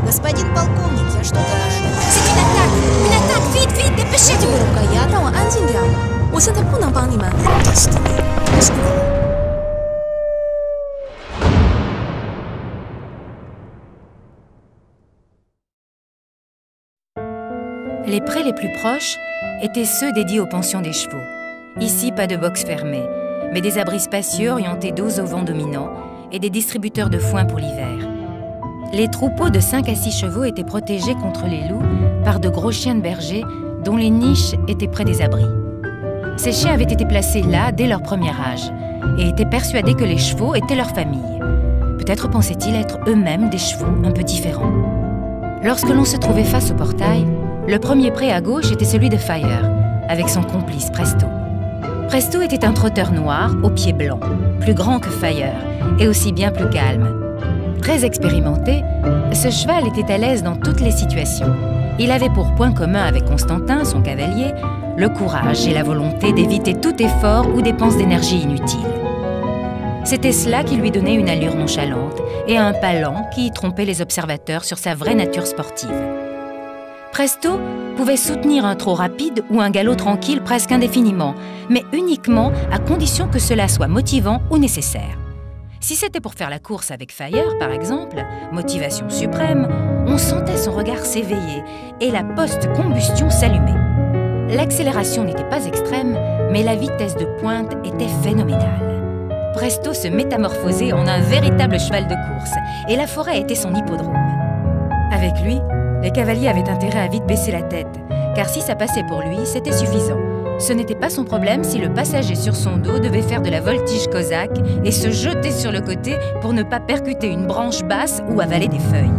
Господин полковник, я что-то ошибся. C'est une attaque! Vite, vite, dépêchez-vous! 让我安静点，我现在不能帮你们。 Les prés les plus proches étaient ceux dédiés aux pensions des chevaux. Ici, pas de box fermée, mais des abris spacieux orientés dos au vent dominant et des distributeurs de foin pour l'hiver. Les troupeaux de 5 à 6 chevaux étaient protégés contre les loups par de gros chiens de berger dont les niches étaient près des abris. Ces chiens avaient été placés là dès leur premier âge et étaient persuadés que les chevaux étaient leur famille. Peut-être pensaient-ils être eux-mêmes des chevaux un peu différents. Lorsque l'on se trouvait face au portail, le premier pré à gauche était celui de Fire, avec son complice Presto. Presto était un trotteur noir aux pieds blancs, plus grand que Fire et aussi bien plus calme. Très expérimenté, ce cheval était à l'aise dans toutes les situations. Il avait pour point commun avec Constantin, son cavalier, le courage et la volonté d'éviter tout effort ou dépense d'énergie inutile. C'était cela qui lui donnait une allure nonchalante et un pas lent qui trompait les observateurs sur sa vraie nature sportive. Presto pouvait soutenir un trot rapide ou un galop tranquille presque indéfiniment, mais uniquement à condition que cela soit motivant ou nécessaire. Si c'était pour faire la course avec Fire, par exemple, motivation suprême, on sentait son regard s'éveiller et la post-combustion s'allumer. L'accélération n'était pas extrême, mais la vitesse de pointe était phénoménale. Presto se métamorphosait en un véritable cheval de course, et la forêt était son hippodrome. Avec lui, les cavaliers avaient intérêt à vite baisser la tête, car si ça passait pour lui, c'était suffisant. Ce n'était pas son problème si le passager sur son dos devait faire de la voltige cosaque et se jeter sur le côté pour ne pas percuter une branche basse ou avaler des feuilles.